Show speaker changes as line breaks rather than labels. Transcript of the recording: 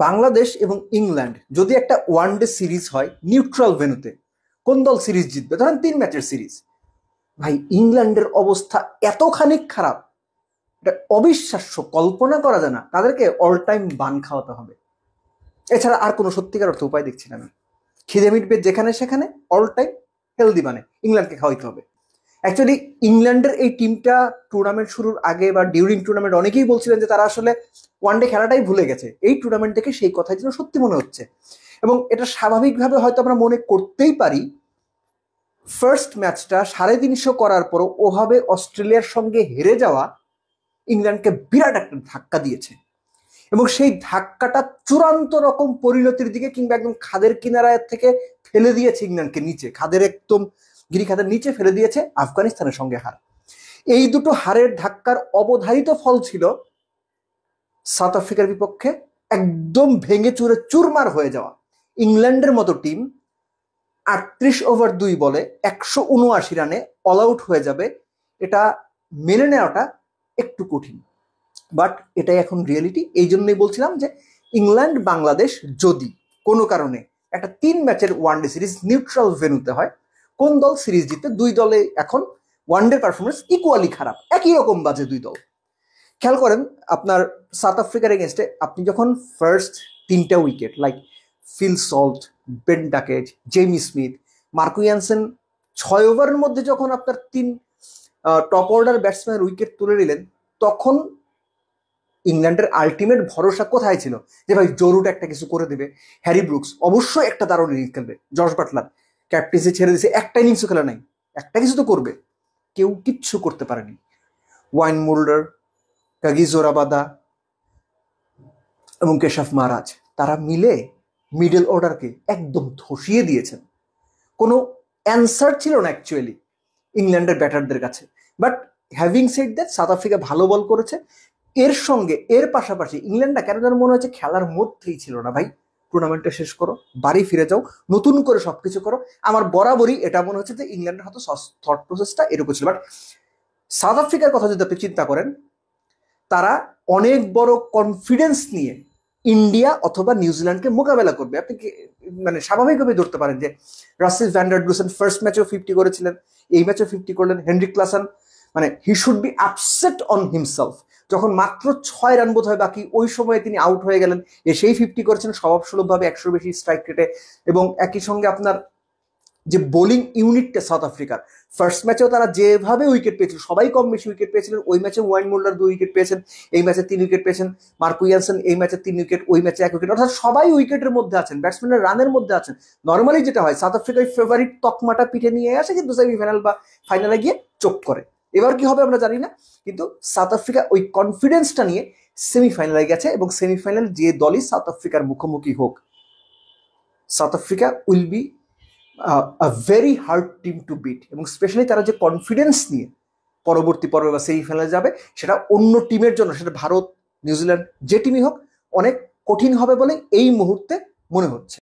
বাংলাদেশ এবং ইংল্যান্ড যদি একটা ওয়ানডে সিরিজ হয় নিউট্রাল ভেন্যুতে, কোন দল সিরিজ জিতবে? ধরেন 3 ম্যাচের সিরিজ। ভাই, ইংল্যান্ডের অবস্থা এতখানি খারাপ, এটা অবিশ্বাস্য, কল্পনা করা যায় না। তাদেরকে অল টাইম বান খাওয়াতে হবে, এছাড়া আর কোনো সত্যিকার অর্থ উপায় দেখছি না আমি। খিদে মিটবে যেখানে সেখানে, অল টাইম হেলদি বানে ইংল্যান্ডকে খাওয়াইতে হবে। অ্যাকচুয়ালি ইংল্যান্ডের এই টিমটা টুর্নামেন্ট শুরুর আগে বা ডিউরিং টুর্নামেন্ট অনেকেই বলছিলেন যে তারা আসলে ওয়ানডে খেলাটাই ভুলে গেছে। এই টুর্নামেন্ট থেকে সেই কথাই যেন সত্যি মনে হচ্ছে, এবং এটা স্বাভাবিকভাবে হয়তো আমরা মনে করতেই পারি। ফার্স্ট ম্যাচটা 350 করার পরও ওভাবে অস্ট্রেলিয়ার সঙ্গে হেরে যাওয়া ইংল্যান্ডকে বিরাট একটা ধাক্কা দিয়েছে, এবং সেই ধাক্কাটা চূড়ান্ত রকম পরিণতির দিকে কিংবা একদম খাদের কিনারা থেকে ফেলে দিয়েছে ইংল্যান্ডকে নিচে, খাদের একদম গিরিখাদের নিচে ফেলে দিয়েছে আফগানিস্তানের সঙ্গে হার। এই দুটো হারের ধাক্কার অবধারিত ফল ছিল সাউথ আফ্রিকার বিপক্ষে একদম ভেঙে চুরে চুরমার হয়ে যাওয়া ইংল্যান্ডের মতো টিম 38 ওভার 2 বলে 179 রানে অল আউট হয়ে যাবে। এটা মেনে নেওয়াটা একটু কঠিন, বাট এটাই এখন রিয়েলিটি। এই জন্যই বলছিলাম যে ইংল্যান্ড বাংলাদেশ যদি কোনো কারণে একটা 3 ম্যাচের ওয়ানডে সিরিজ নিউট্রাল ভেন্যুতে হয়, কোন দল সিরিজ জিতবে? দুই দলে এখন ওয়ানডে পারফরমেন্স ইকুয়ালি খারাপ, একই রকম বাজে দুই দল। খেয়াল করেন, আপনার সাউথ আফ্রিকার এগেনস্টে আপনি যখন ফার্স্ট 3টা wicket like Phil Salt, Ben Duckett, Jamie Smith, Marco Jansen 6 ওভারের মধ্যে যখন আপনার 3 টপ অর্ডার ব্যাটসম্যানের উইকেট তুলে নিলেন, তখন ইংল্যান্ডের আলটিমেট ভরসা কোথায় ছিল? যে ভাই জরুট একটা কিছু করে দেবে, হ্যারি ব্রুকস অবশ্যই একটা দারুণ ইনিংস খেলবে, জর্জ বাটলার ক্যাপ্টেন্সি ছেড়ে দিয়েছে, একটা ইনিংসও খেলা নাই, একটা কিছু তো করবে। কেউ কিচ্ছু করতে পারেনি। ওয়াইন মুল্ডার, কাগিজো রাবাদা এবং কেশব মহারাজ, তারা মিলে মিডল অর্ডারকে একদম ধসিয়ে দিয়েছেন। কোনো অ্যান্সার ছিল না অ্যাকচুয়ালি ইংল্যান্ডের ব্যাটারদের কাছে। But having said that, south Africa ভালো বল করেছে। এর সঙ্গে এর পাশাপাশি ইংল্যান্ডটা কেন যেন মনে হচ্ছে খেলার মধ্যেই ছিল না। ভাই, টুর্নামেন্টটা শেষ করো, বাড়ি ফিরে যাও, নতুন করে সবকিছু করো। আমার বরাবরই এটা মনে হচ্ছে যে ইংল্যান্ডের হয়তো থট প্রসেসটা এরকম ছিল। বাট সাউথ আফ্রিকার কথা যদি আপনি চিন্তা করেন, তারা অনেক বড় কনফিডেন্স নিয়ে ইন্ডিয়া অথবা নিউজিল্যান্ডকে মোকাবেলা করবে। আপনি মানে স্বাভাবিকভাবে ধরতে পারেন যে রাসেল ভ্যান ডার ব্রুসেন ফার্স্ট ম্যাচেও 50 করেছিলেন, এই ম্যাচেও 50 করলেন। হেনরিক ক্লাসন, মানে he should be upset on himself. যখন মাত্র 6 রান বোধ হয় বাকি, ওই সময়ে তিনি আউট হয়ে গেলেন, এসেই 50 করেছেন স্বভাবসুলভভাবে 100 বেশি স্ট্রাইক রেটে। এবং একই সঙ্গে আপনার যে বোলিং ইউনিটটা সাউথ আফ্রিকার, ফার্স্ট ম্যাচেও তারা যেভাবে উইকেট পেয়েছিল, সবাই কম বেশি উইকেট পেয়েছিলেন। ওই ম্যাচে ওয়াইন মোল্ডার 2 উইকেট পেয়েছেন, এই ম্যাচে 3 উইকেট পেয়েছেন। মার্কো ইয়ানসেন এই ম্যাচে 3 উইকেট, ওই ম্যাচে 1 উইকেট, অর্থাৎ সবাই উইকেটের মধ্যে আছেন, ব্যাটসম্যানের রানের মধ্যে আছেন। নর্মালি যেটা হয়, সাউথ আফ্রিকার ফেভারিট তকমাটা পিঠে নিয়ে আসে, কিন্তু সেমিফাইনাল বা ফাইনালে গিয়ে চোখ করে। এবার কি হবে আমরা জানি না, কিন্তু সাউথ আফ্রিকা ওই কনফিডেন্সটা নিয়ে সেমিফাইনালে গেছে, এবং সেমিফাইনাল যে দলই সাউথ আফ্রিকার মুখোমুখি হোক, South Africa will be a very hard team to beat. এবং স্পেশালি তারা যে কনফিডেন্স নিয়ে পরবর্তী পর্বে বা সেমিফাইনালে যাবে, সেটা অন্য টিমের জন্য, সেটা ভারত, নিউজিল্যান্ড, যে টিমই হোক, অনেক কঠিন হবে বলে এই মুহূর্তে মনে হচ্ছে।